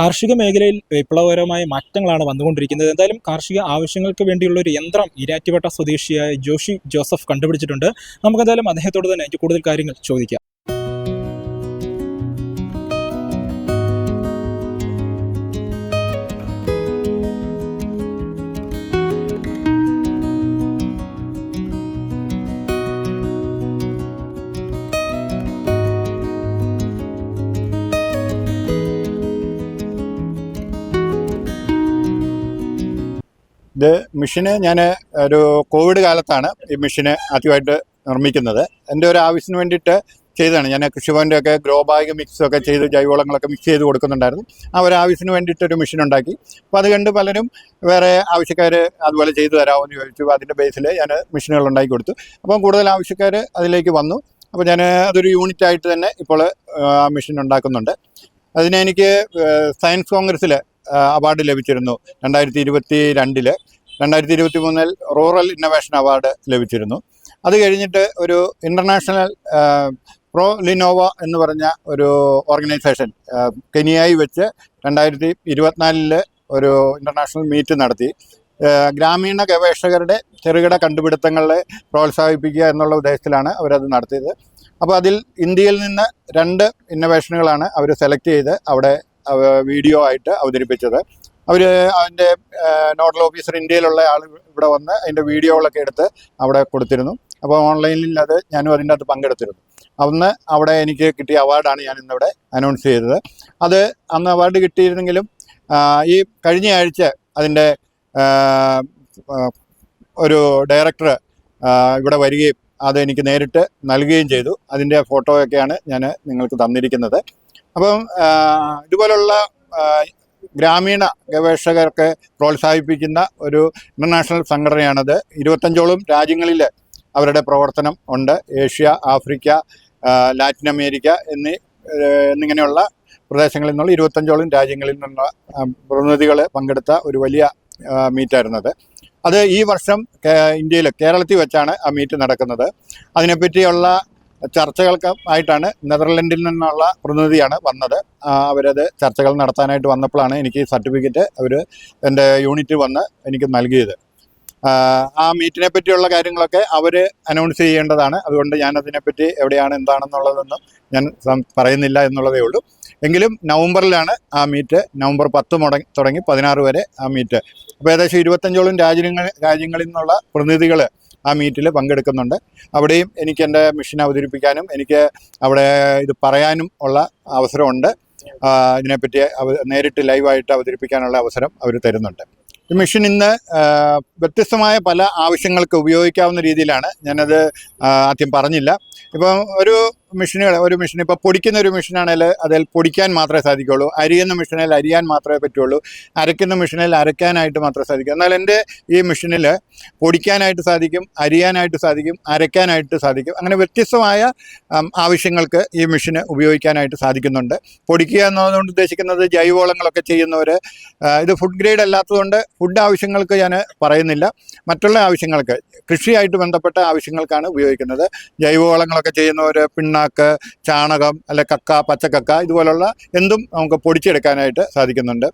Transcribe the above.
കാർഷിക മേഖലയിൽ വിപ്ലവകരമായ മാറ്റങ്ങളാണ് വന്നുകൊണ്ടിരിക്കുന്നത്. എന്തായാലും കാർഷിക ആവശ്യങ്ങൾക്ക് വേണ്ടിയുള്ള ഒരു യന്ത്രം ഈരാറ്റുപേട്ട സ്വദേശിയായ ജോഷി ജോസഫ് കണ്ടുപിടിച്ചിട്ടുണ്ട്. നമുക്കെന്തായാലും അദ്ദേഹത്തോട് തന്നെ കൂടുതൽ കാര്യങ്ങൾ ചോദിക്കാം. ഇത് മെഷീന് ഞാൻ ഒരു കോവിഡ് കാലത്താണ് ഈ മെഷീന് ആദ്യമായിട്ട് നിർമ്മിക്കുന്നത്. എൻ്റെ ഒരു ആവശ്യത്തിന് വേണ്ടിയിട്ട് ചെയ്തതാണ്. ഞാൻ കൃഷിഭവൻ്റെ ഒക്കെ ഗ്രോ ബാഗ് മിക്സൊക്കെ ചെയ്ത് ജൈവവളങ്ങളൊക്കെ മിക്സ് ചെയ്ത് കൊടുക്കുന്നുണ്ടായിരുന്നു. ആ ഒരു ആവശ്യത്തിന് വേണ്ടിയിട്ടൊരു മെഷീൻ ഉണ്ടാക്കി. അപ്പോൾ അത് കണ്ട് പലരും വേറെ ആവശ്യക്കാർ അതുപോലെ ചെയ്തു തരാമെന്ന് ചോദിച്ചു. അതിൻ്റെ ബേസിൽ ഞാൻ മെഷീനുകൾ ഉണ്ടാക്കി കൊടുത്തു. അപ്പം കൂടുതൽ ആവശ്യക്കാർ അതിലേക്ക് വന്നു. അപ്പോൾ ഞാൻ അതൊരു യൂണിറ്റായിട്ട് തന്നെ ഇപ്പോൾ ആ മെഷീൻ ഉണ്ടാക്കുന്നുണ്ട്. അതിനെനിക്ക് സയൻസ് കോൺഗ്രസ്സിൽ അവാർഡ് ലഭിച്ചിരുന്നു 2022. 2023 റൂറൽ ഇന്നൊവേഷൻ അവാർഡ് ലഭിച്ചിരുന്നു. അത് കഴിഞ്ഞിട്ട് ഒരു ഇൻ്റർനാഷണൽ പ്രോ ലിനോവ എന്ന് പറഞ്ഞ ഒരു ഓർഗനൈസേഷൻ കെനിയായി വെച്ച് 2024 ഒരു ഇൻ്റർനാഷണൽ മീറ്റ് നടത്തി. ഗ്രാമീണ ഗവേഷകരുടെ ചെറുകിട കണ്ടുപിടുത്തങ്ങളെ പ്രോത്സാഹിപ്പിക്കുക എന്നുള്ള ഉദ്ദേശത്തിലാണ് അവരത് നടത്തിയത്. അപ്പോൾ അതിൽ ഇന്ത്യയിൽ നിന്ന് 2 ഇന്നൊവേഷനുകളാണ് അവർ സെലക്ട് ചെയ്ത് അവിടെ വീഡിയോ ആയിട്ട് അവതരിപ്പിച്ചത്. അവർ അതിൻ്റെ നോഡൽ ഓഫീസർ ഇന്ത്യയിലുള്ള ആൾ ഇവിടെ വന്ന് അതിൻ്റെ വീഡിയോകളൊക്കെ എടുത്ത് അവിടെ കൊടുത്തിരുന്നു. അപ്പോൾ ഓൺലൈനിൽ ഞാനും അതിൻ്റെ അകത്ത് പങ്കെടുത്തിരുന്നു. അന്ന് അവിടെ എനിക്ക് കിട്ടിയ അവാർഡാണ് ഞാൻ ഇന്നിവിടെ അനൗൺസ് ചെയ്തത്. അത് അന്ന് അവാർഡ് കിട്ടിയിരുന്നെങ്കിലും ഈ കഴിഞ്ഞ ആഴ്ച അതിൻ്റെ ഒരു ഡയറക്ടർ ഇവിടെ വരികയും അത് എനിക്ക് നേരിട്ട് നൽകുകയും ചെയ്തു. അതിൻ്റെ ഫോട്ടോയൊക്കെയാണ് ഞാൻ നിങ്ങൾക്ക് തന്നിരിക്കുന്നത്. അപ്പം ഇതുപോലുള്ള ഗ്രാമീണ ഗവേഷകർക്ക് പ്രോത്സാഹിപ്പിക്കുന്ന ഒരു ഇൻ്റർനാഷണൽ സംഘടനയാണത്. 25ഓളം രാജ്യങ്ങളിൽ അവരുടെ പ്രവർത്തനം ഉണ്ട്. ഏഷ്യ, ആഫ്രിക്ക, ലാറ്റിൻ അമേരിക്ക എന്നിങ്ങനെയുള്ള പ്രദേശങ്ങളിൽ നിന്നുള്ള 25ഓളം രാജ്യങ്ങളിൽ നിന്നുള്ള പ്രതിനിധികൾ പങ്കെടുത്ത ഒരു വലിയ മീറ്റായിരുന്നത്. അത് ഈ വർഷം കേരളത്തിൽ വെച്ചാണ് ആ മീറ്റ് നടക്കുന്നത്. അതിനെപ്പറ്റിയുള്ള ചർച്ചകൾക്ക് ആയിട്ടാണ് നെതർലൻഡിൽ നിന്നുള്ള പ്രതിനിധിയാണ് വന്നത്. അവരത് ചർച്ചകൾ നടത്താനായിട്ട് വന്നപ്പോഴാണ് എനിക്ക് സർട്ടിഫിക്കറ്റ് അവർ എൻ്റെ യൂണിറ്റ് വന്ന് എനിക്ക് നൽകിയത്. ആ മീറ്റിനെ പറ്റിയുള്ള കാര്യങ്ങളൊക്കെ അവർ അനൗൺസ് ചെയ്യേണ്ടതാണ്. അതുകൊണ്ട് ഞാനതിനെപ്പറ്റി എവിടെയാണ് എന്താണെന്നുള്ളതൊന്നും ഞാൻ പറയുന്നില്ല എന്നുള്ളതേ ഉള്ളൂ. എങ്കിലും നവംബറിലാണ് ആ മീറ്റ്. നവംബർ 10 തുടങ്ങി 16 വരെ ആ മീറ്റ്. അപ്പോൾ ഏകദേശം 25ഓളം രാജ്യങ്ങളിൽ നിന്നുള്ള പ്രതിനിധികൾ ആ മീറ്റിൽ പങ്കെടുക്കുന്നുണ്ട്. അവിടെയും എനിക്ക് എൻ്റെ മിഷൻ അവതരിപ്പിക്കാനും എനിക്ക് അവിടെ ഇത് പറയാനും ഉള്ള അവസരമുണ്ട്. ഇതിനെപ്പറ്റി നേരിട്ട് ലൈവായിട്ട് അവതരിപ്പിക്കാനുള്ള അവസരം അവർ തരുന്നുണ്ട്. ഈ മെഷീൻ ഇന്ന് വ്യത്യസ്തമായ പല ആവശ്യങ്ങൾക്ക് ഉപയോഗിക്കാവുന്ന രീതിയിലാണ്. ഞാനത് ആദ്യം പറഞ്ഞില്ല. ഇപ്പം ഒരു മെഷീൻ ഇപ്പോൾ പൊടിക്കുന്ന ഒരു മെഷീനാണെങ്കിൽ അതിൽ പൊടിക്കാൻ മാത്രമേ സാധിക്കുകയുള്ളൂ. അരിയുന്ന മെഷീനിൽ അരിയാൻ മാത്രമേ പറ്റുള്ളൂ. അരയ്ക്കുന്ന മെഷീനിൽ അരയ്ക്കാനായിട്ട് മാത്രമേ സാധിക്കൂ. എന്നാൽ എൻ്റെ ഈ മെഷീനിൽ പൊടിക്കാനായിട്ട് സാധിക്കും, അരിയാനായിട്ട് സാധിക്കും, അരയ്ക്കാനായിട്ട് സാധിക്കും. അങ്ങനെ വ്യത്യസ്തമായ ആവശ്യങ്ങൾക്ക് ഈ മെഷീന് ഉപയോഗിക്കാനായിട്ട് സാധിക്കുന്നുണ്ട്. പൊടിക്കുക എന്നതുകൊണ്ട് ഉദ്ദേശിക്കുന്നത് ജൈവവളങ്ങളൊക്കെ ചെയ്യുന്നവർ. ഇത് ഫുഡ് ഗ്രേഡ് അല്ലാത്തതുകൊണ്ട് ഫുഡ് ആവശ്യങ്ങൾക്ക് ഞാൻ പറയുന്നില്ല. മറ്റുള്ള ആവശ്യങ്ങൾക്ക്, കൃഷിയായിട്ട് ബന്ധപ്പെട്ട ആവശ്യങ്ങൾക്കാണ് ഉപയോഗിക്കുന്നത്. ജൈവവളങ്ങളൊക്കെ ചെയ്യുന്നവർ പിണ്ണാക്ക്, ചാണകം, അല്ലെ കക്ക, പച്ചക്കക്ക, ഇതുപോലുള്ള എന്തും നമുക്ക് പൊടിച്ചെടുക്കാനായിട്ട് സാധിക്കുന്നുണ്ട്.